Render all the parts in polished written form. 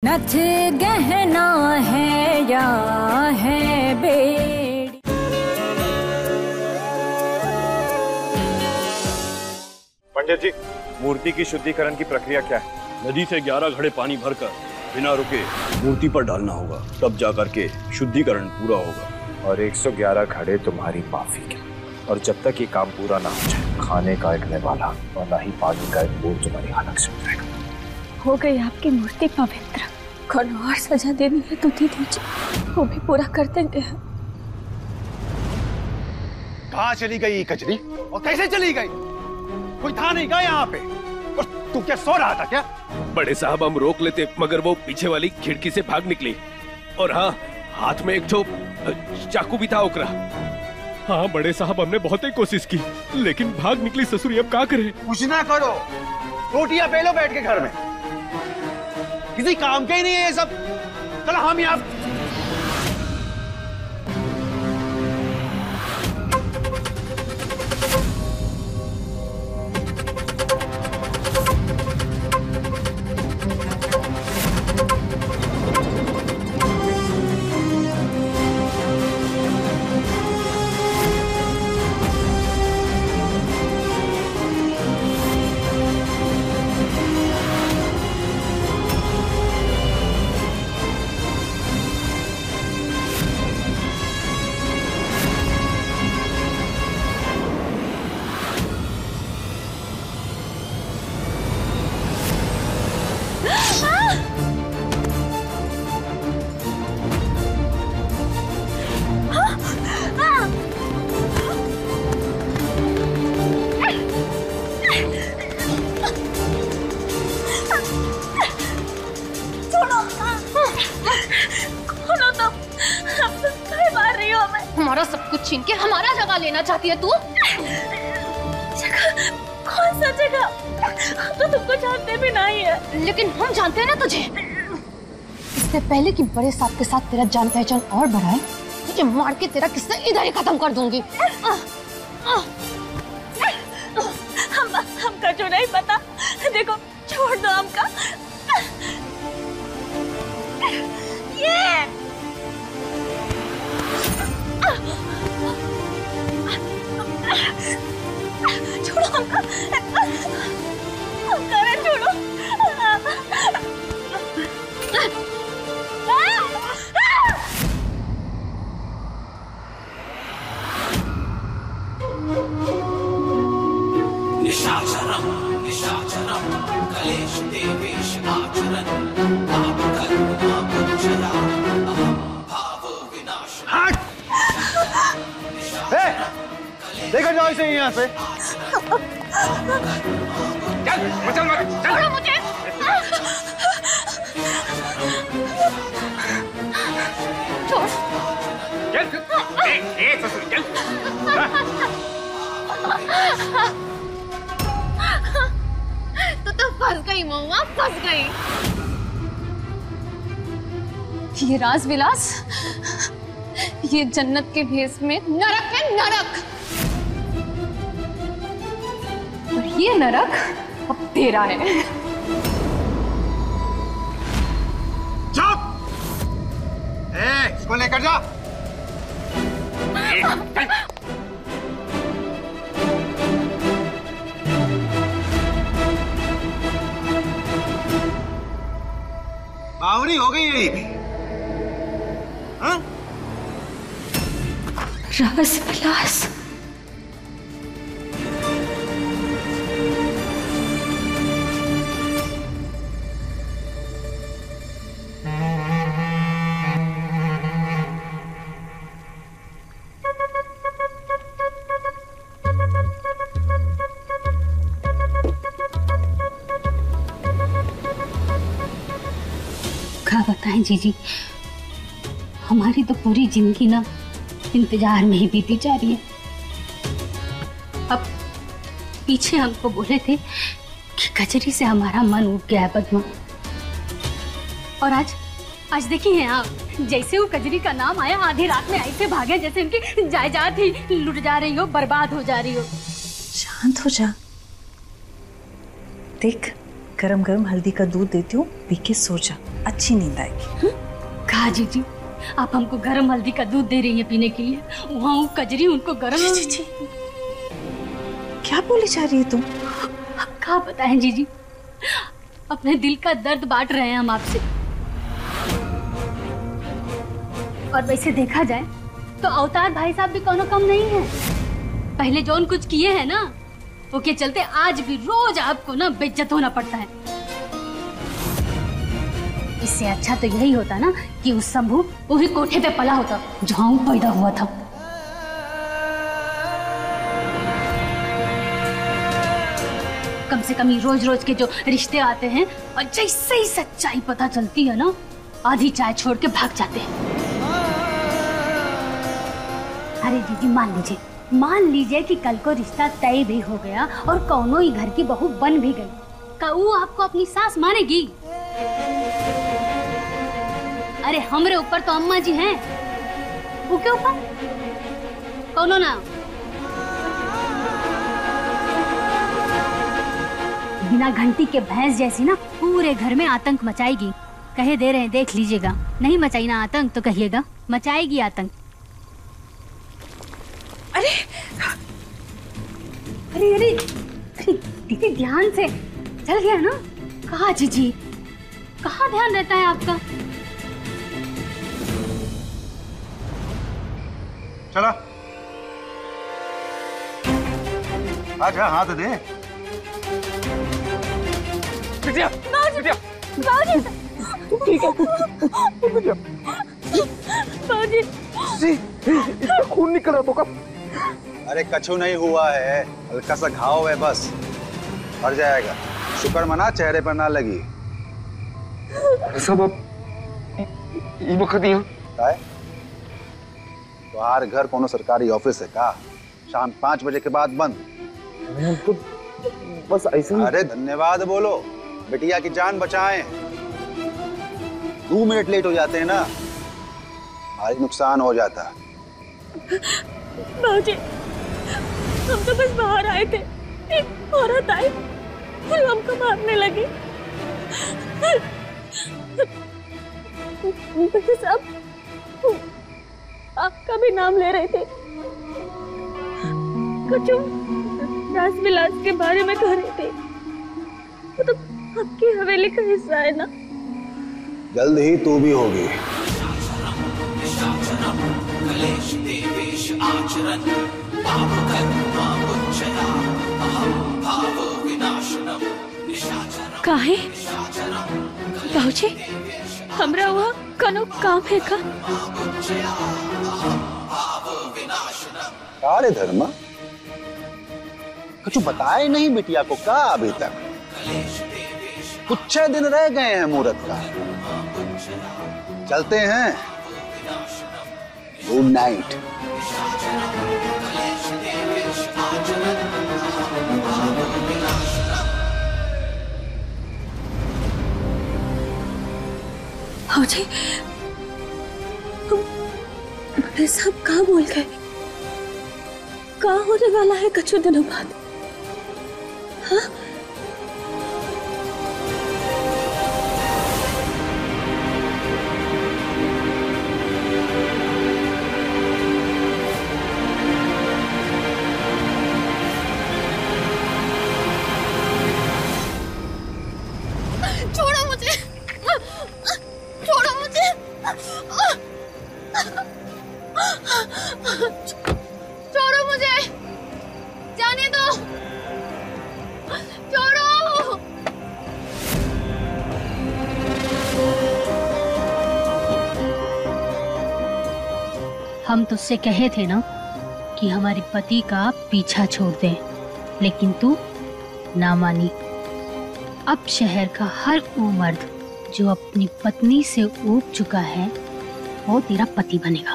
नथ गहना है या है बेड़ी। पंडित जी, मूर्ति की शुद्धिकरण की प्रक्रिया क्या है? नदी से 11 घड़े पानी भरकर बिना रुके मूर्ति पर डालना होगा, तब जाकर के शुद्धिकरण पूरा होगा। और 111 घड़े तुम्हारी माफी के, और जब तक ये काम पूरा ना हो जाए, खाने का एक निवाला और ना ही पानी का एक बूंद तुम्हारी हालत से उतरेगा। हो गई आपकी मूर्ति पवित्र, कौन और सजा देनी है तो दे दीजिए, वो भी पूरा कर देंगे। कहाँ चली गई कजरी और कैसे चली गई? कोई था नहीं क्या यहाँ पे? और तू क्या सो रहा था क्या? बड़े साहब हम रोक लेते मगर वो पीछे वाली खिड़की से भाग निकली, और हाँ, हाथ में एक तो चाकू भी था ओकरा। हाँ बड़े साहब, हमने बहुत ही कोशिश की लेकिन भाग निकली ससुरी, अब क्या करें? कुछ ना करो, रोटियां बेलो बैठ के घर में, किसी काम के ही नहीं है ये सब। चलो हम यहाँ हमारा सब कुछ छीन के हमारा जगह लेना चाहती है तू? जगह? कौन सा जगह? हम तो तुमको जानते भी नहीं है। लेकिन हम जानते हैं ना तुझे। इससे पहले कि बड़े साहब के साथ तेरा जान पहचान और बढ़ाए, तुझे मार के तेरा किस्सा इधर ही खत्म कर दूंगी। हमका जो नहीं पता, देखो छोड़ दो हमका। ये छोड़ो हमका, हमका रे छोड़ो। निशाचरम निशाचरम कलेश देवेश आचरण पाप कर्म नामुच्चया अहम भाव विनाश। देखो जाओ इसे यहाँ से। चल चल चल मुझे छोड़। चल ससुर चल। तू तो फंस गई महुआ, फंस गई। ये राज विलास, ये जन्नत के भेष में नरक है, नरक। और ये नरक अब तेरा है। चुप! इसको लेकर जा। बावरी हो गई यही भी। हाँ? राज विलास, क्या बताएं जीजी, हमारी तो पूरी जिंदगी ना इंतजार में ही बीती जा रही है। अब पीछे हमको बोले थे कि कचरी से हमारा मन उठ गया है पद्मा, और आज देखिए आप, जैसे वो कजरी का नाम आया, आधी रात में ऐसे भागे जैसे उनकी जायदाद ही लुट जा रही हो, बर्बाद हो जा रही हो। शांत हो जा, देख गरम गरम हल्दी का दूध देती हूँ, पी के सो जा। अच्छी नींद आएगी। कहा जीजी, आप हमको गरम हल्दी का दूध दे रही हैं पीने के लिए, वहाँ वो कजरी उनको गरम। जीजी क्या बोली जा रही है तुम? अब क्या बताएं जीजी, अपने दिल का दर्द बांट रहे हैं हम आपसे। और वैसे देखा जाए तो अवतार भाई साहब भी कोनो कम नहीं है। पहले जो कुछ किए हैं ना, वो के चलते आज भी रोज आपको ना बेइज्जत होना पड़ता है। इससे अच्छा तो यही होता ना कि उस शंभू वही कोठे पे पला होता जहां वो पैदा हुआ था। कम से कम रोज रोज के जो रिश्ते आते हैं और जैसे ही सच्चाई पता चलती है ना, आधी चाय छोड़ के भाग जाते हैं। अरे दीदी मान लीजिए कि कल को रिश्ता तय भी हो गया और कौनो ही घर की बहू बन भी गई, का वो आपको अपनी सास मानेगी? अरे हमरे ऊपर तो अम्मा जी हैं, वो के ऊपर कौनो ना। बिना घंटी के भैंस जैसी ना पूरे घर में आतंक मचाएगी। कहे दे रहे हैं, देख लीजिएगा। नहीं मचाई ना आतंक तो कहिएगा मचाएगी आतंक। अरे अरे अरे दीदी ध्यान से, चल गया ना? कहाँ जीजी, कहाँ ध्यान रहता है आपका? चला आजा, हाथ दे। बिटिया, बिटिया, बाबूजी, ठीक है बिटिया। बाबूजी, खून निकल रहा तो का? अरे कछु नहीं हुआ है, हल्का सा घाव है बस, भर जाएगा। शुक्र मना चेहरे पर ना लगी। सब ये वक्त यहाँ तो हर घर कोनो सरकारी ऑफिस है का? शाम 5 बजे के बाद बंद। तो बस ऐसे। अरे धन्यवाद बोलो, बिटिया की जान बचाएं। 2 मिनट लेट हो जाते हैं ना, भारी नुकसान हो जाता। बाबूजी, हम तो बस बाहर आए थे, एक औरत आई और हमको मारने लगी। बेटे साहब, आपका भी नाम ले रहे थे, कुछ रास विलास के बारे में कह रहे थे। वो तो आपकी हवेली का हिस्सा है ना। जल्द ही तू भी होगी। काहे बाबूजी, हमरा वहाँ कनो काम है का? अरे धर्मा, कुछ बताए नहीं बिटिया को का अभी तक? कुछ 6 दिन रह गए हैं मुहूर्त का। चलते हैं, गुड नाइट। बाबूजी, बड़े साहब कहाँ बोल गए? कहाँ होने वाला है कुछ दिनों बाद? हाँ? छोड़ो मुझे, छोड़ो मुझे, छोड़ो मुझे, जाने दो, छोड़ो। हम तुझसे कहे थे ना कि हमारे पति का पीछा छोड़ दे, लेकिन तू ना मानी। अब शहर का हर वो मर्द जो अपनी पत्नी से ऊब चुका है, वो तेरा पति बनेगा।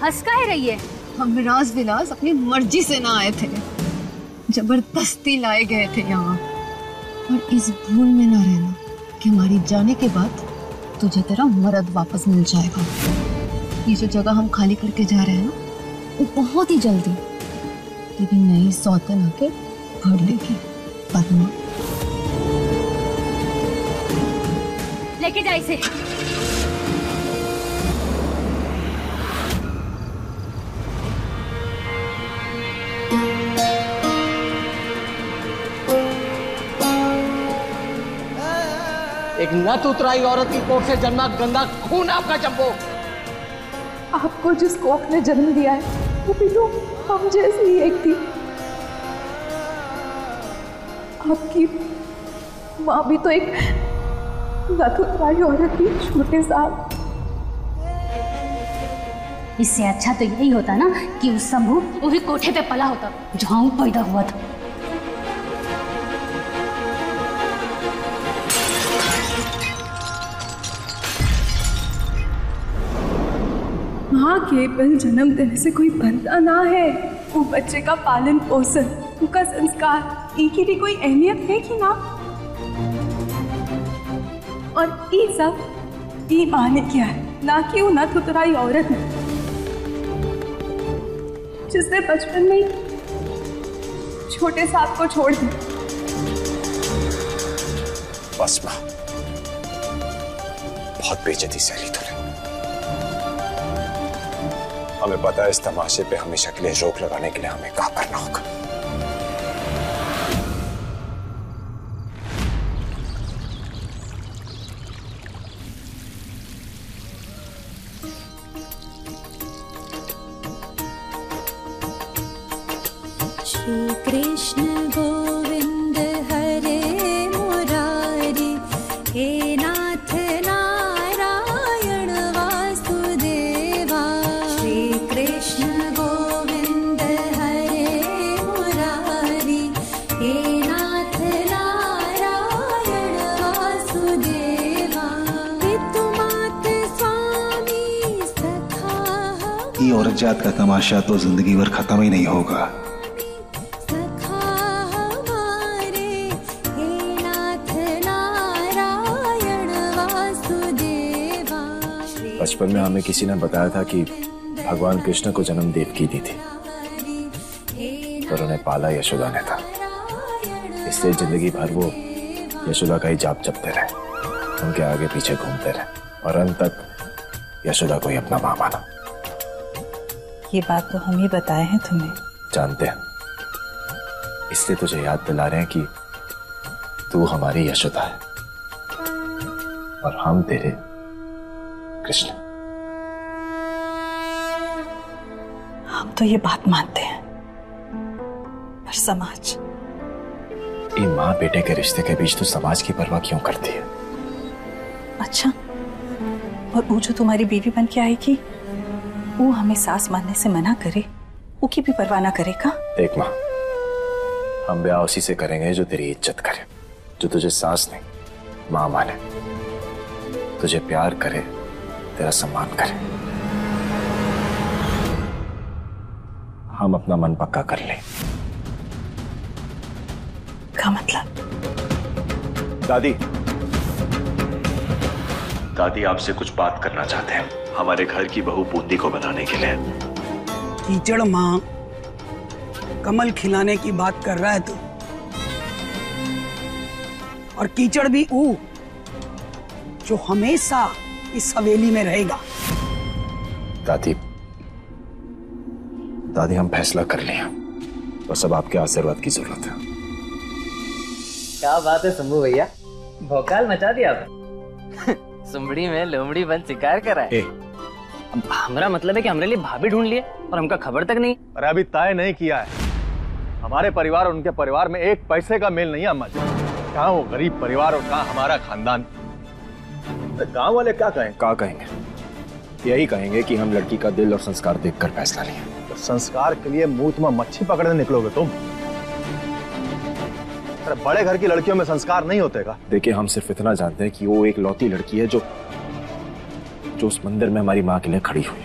हंस काहे रही है? हम रास विलास अपनी मर्जी से ना आए थे, जबरदस्ती लाए गए थे यहाँ। और इस भूल में ना रहना कि हमारी जाने के बाद तुझे तेरा मर्द वापस मिल जाएगा। ये जो जगह हम खाली करके जा रहे हैं ना, वो बहुत ही जल्दी तेरी नई सौतन आके भर लेगी। पद्मा, लेके जा इसे। एक नत उतराई औरत की कोख से जन्मा गंदा खून आपका चंपो। आपको जिस कोख ने जन्म दिया है वो भी तो हम जैसी ही एक थी। आपकी माँ भी तो एक नत उतराई औरत थी, छोटे साहब। इससे अच्छा तो यही होता ना कि उस शंभू वही कोठे पे पला होता जहाँ वो पैदा हुआ था। माँ केवल जन्म देने से कोई बनता ना है। वो बच्चे का पालन पोषण, उनका संस्कार, इनकी भी कोई अहमियत है कि ना। और ये सब ये माँ ने किया है, ना कि वो नत उतराई औरत ने, जिसने बचपन में छोटे साहब को छोड़ दिया। बस माँ, बहुत बेइज्जती सहली तूने। हमें पता है इस तमाशे पे हमेशा के लिए रोक लगाने के लिए हमें क्या करना होगा। श्री कृष्ण गोविंद हरे मुरारी, हे नाथ नारायण वासुदेवा। श्री कृष्ण गोविंद हरे मुरारी, हे नाथ नारायण वासुदेवा। पितुमात स्वामी सखा। ये औरत जात का तमाशा तो जिंदगी भर खत्म ही नहीं होगा। बचपन में हमें किसी ने बताया था कि भगवान कृष्ण को जन्म देवकी दी थी, पर उन्हें पाला यशोदा ने था। इसलिए जिंदगी भर वो यशोदा का ही जाप जपते रहे, उनके आगे पीछे घूमते रहे और अंत तक यशोदा को ही अपना मां माना। ये बात तो हम ही बताए हैं तुम्हें। जानते हैं, इसलिए तुझे याद दिला रहे हैं कि तू हमारी यशोदा है और हम तेरे कृष्ण। हम तो ये बात मानते हैं, पर समाज। ये माँ बेटे के रिश्ते के बीच तू समाज की परवाह क्यों करती है? अच्छा, और वो जो तुम्हारी बीवी बन के आएगी, वो हमें सास मानने से मना करे, वो की भी परवाह ना करेगा? देख माँ, हम ब्याह उसी से करेंगे जो तेरी इज्जत करे, जो तुझे सास नहीं माँ माने, तुझे प्यार करे, तेरा सम्मान करे। हम अपना मन पक्का कर लें। क्या मतलब? दादी, दादी आपसे कुछ बात करना चाहते हैं हमारे घर की बहू बूंदी को बनाने के लिए। कीचड़ माँ कमल खिलाने की बात कर रहा है तू, और कीचड़ भी ऊ जो हमेशा इस हवेली में रहेगा। दादी, दादी हम फैसला कर लिया, बस अब आपके आशीर्वाद की जरूरत है। क्या बात है शंभू भैया, भौकाल मचा दिया आपने। सुमड़ी में लोमड़ी बन शिकार करा है। हमारा मतलब है कि हमारे लिए भाभी ढूंढ लिए और हमका खबर तक नहीं। अरे अभी तय नहीं किया है। हमारे परिवार और उनके परिवार में एक पैसे का मेल नहीं है अम्मा जी। कहाँ वो गरीब परिवार और कहाँ हमारा खानदान। गांव वाले क्या कहें? क्या कहेंगे? यही कहेंगे कि हम लड़की का दिल और संस्कार देखकर फैसला लिए। तो संस्कार के लिए मुंह में मच्छी पकड़ने निकलोगे तुम? अरे बड़े घर की लड़कियों में संस्कार नहीं होते का? देखिए, हम सिर्फ इतना जानते हैं कि वो एक लौती लड़की है जो उस मंदिर में हमारी माँ के लिए खड़ी हुई,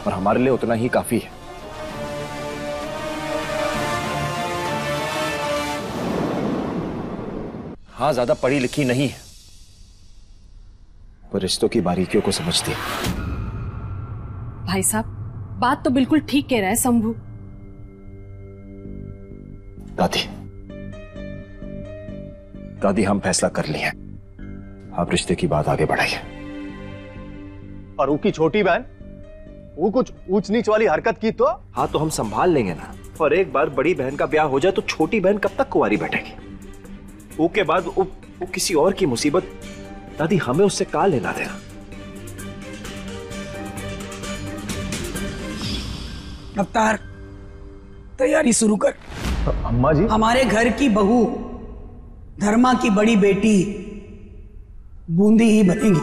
और हमारे लिए उतना ही काफी है। हाँ, ज्यादा पढ़ी लिखी नहीं है, पर रिश्तों की बारीकियों को समझती है। भाई साहब, बात तो बिल्कुल ठीक कह रहा है शंभू। दादी हम फैसला कर लिए हैं, आप रिश्ते की बात आगे बढ़ाइए। और उसकी छोटी बहन वो कुछ ऊंच नीच वाली हरकत की तो? हाँ तो हम संभाल लेंगे ना, और एक बार बड़ी बहन का ब्याह हो जाए तो छोटी बहन कब तक कुंवारी बैठेगी? उसके बाद वो किसी और की मुसीबत, दादी हमें उससे का लेना देना। रफ्तार, तैयारी शुरू कर। अम्मा जी, हमारे घर की बहू धर्मा की बड़ी बेटी बूंदी ही बनेगी।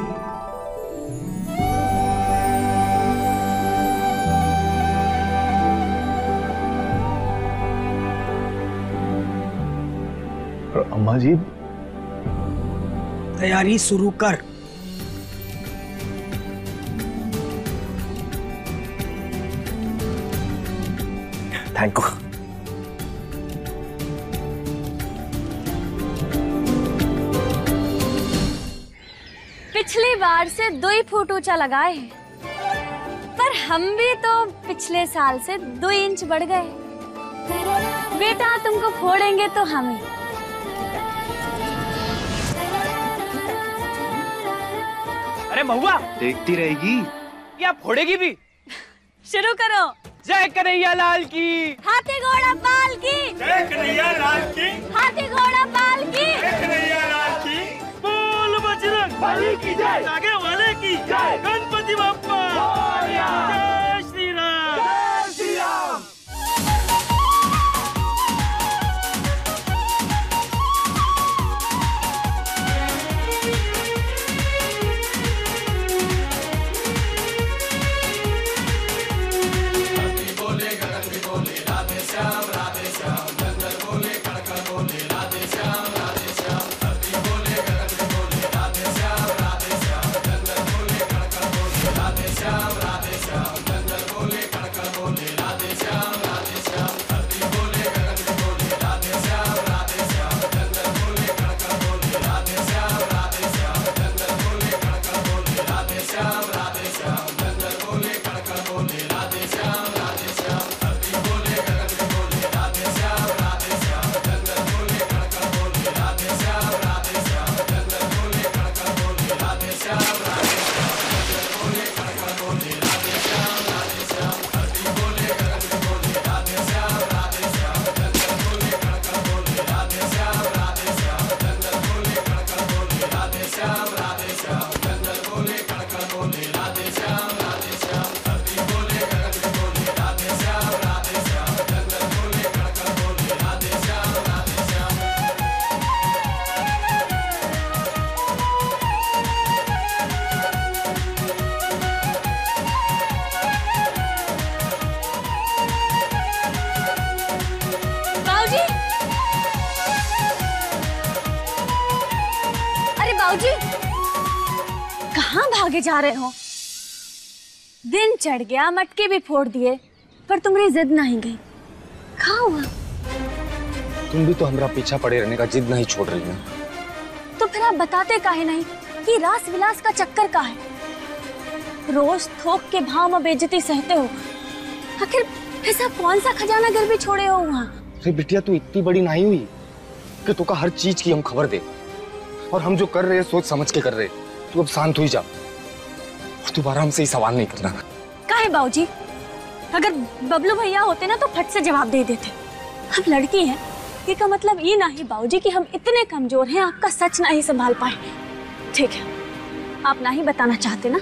अम्मा जी, तैयारी शुरू कर। Thank you. पिछली बार से 2 फुट ऊंचा लगाए हैं, पर हम भी तो पिछले साल से 2 इंच बढ़ गए। बेटा तुमको फोड़ेंगे तो हम ही। अरे महुआ, देखती रहेगी क्या फोड़ेगी भी? शुरू करो। जय कन्हैया लाल की। हाथी घोड़ा पाल की। जय कन्हैया लाल की। हाथी घोड़ा पाल की। जय कन्हैया लाल की। बोल बजरंग बली की जय। आगे वाले की जय। गणपति बप्पा जय श्री राम। जय श्री राम। कहाँ भागे जा रहे हो? दिन चढ़ गया, मटके भी फोड़ दिए, पर तुम्हारी जिद नहीं गई। कहाँ हुआ? तुम भी तो हमारा पीछा पड़े रहने का जिद नहीं छोड़ रही हो। तो फिर आप बताते काहे नहीं कि रास विलास का चक्कर का है? रोज थोक के भाव में बेइज्जती सहते हो, आखिर ऐसा कौन सा खजाना गिरवी छोड़े हो वहाँ? अरे बिटिया, तू इतनी बड़ी नहीं हुई कि तू का हर चीज की हम खबर दे, और हम जो कर रहे हैं सोच समझ के कर रहे। तू अब शांत हुई जा और दोबारा हमसे ही सवाल नहीं करना। काहे बाबूजी? अगर बबलू भैया होते ना तो फट से जवाब दे देते। अब लड़की है, ये का मतलब ये नहीं बाबूजी कि हम इतने कमजोर हैं आपका सच नहीं संभाल पाए। ठीक है, आप ना ही बताना चाहते ना,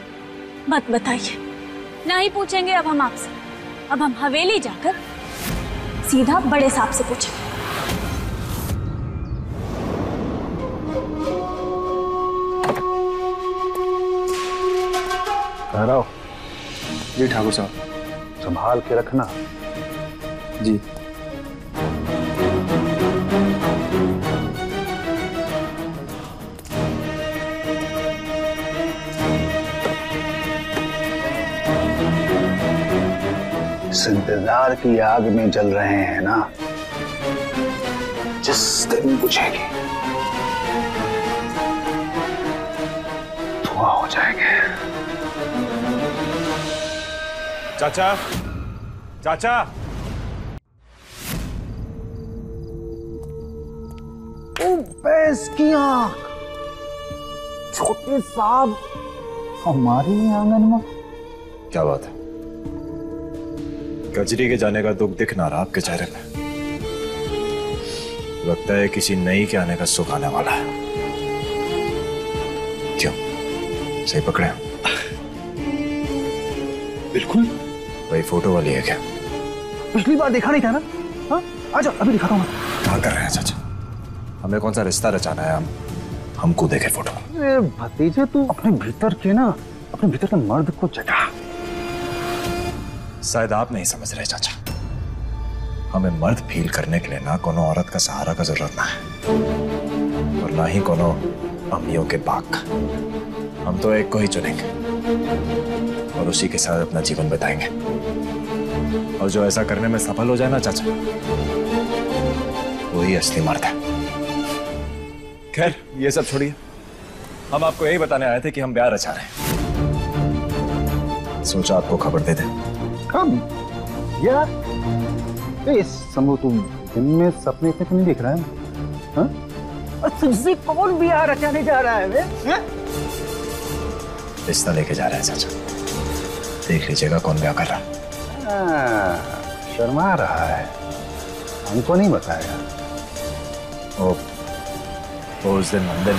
मत बताइए, ना ही पूछेंगे अब हम आपसे। अब हम हवेली जाकर सीधा बड़े साहब से पूछेंगे। ठहराओ। जी ठाकुर साहब। संभाल के रखना। जी। इस इंतजार की आग में जल रहे हैं ना, जिस दिन बुझेगी धुआं हो जाएंगे। चाचा, चाचा। ओ भैंस की आंख, छोटे साहब हमारे आंगन में। क्या बात है? कजरी के जाने का दुख दिख ना रहा आपके चेहरे पे। लगता है किसी नई के आने का सुख आने वाला है। क्यों, सही पकड़े? बिल्कुल। वही फोटो वाली है क्या? पिछली बार देखा नहीं था ना? हाँ, आजा अभी दिखाता हूँ। क्या कर रहे हैं चाचा? हमें कौन सा रिश्ता रचाना है? हमको देखे फोटो। भतीजे तू अपने भीतर के मर्द को जगा। शायद आप नहीं समझ रहे चाचा। हमें मर्द फील करने के लिए ना कोनो औरत का सहारा का जरूरत ना है, और ना ही कोनो अम्मियों के बाग का। हम तो एक को ही चुनेंगे और उसी के साथ अपना जीवन बिताएंगे। और जो ऐसा करने में सफल हो जाए ना चाचा, वही असली मर्द है। खैर ये सब छोड़िए, हम आपको यही बताने आए थे कि हम ब्याह रचा रहे हैं। सोचा आपको खबर दे दें। कम यार, समूह तुम दिन में सपने पे तो नहीं दिख रहा है? हाँ? और तुझसे कौन ब्याह रचाने जा रहा है वे? रिश्ता लेके जा रहे हैं चाचा, देख लीजिएगा कौन ब्याह कर रहा है। शर्मा रहा है, हमको नहीं बताया। उस दिन मंदिर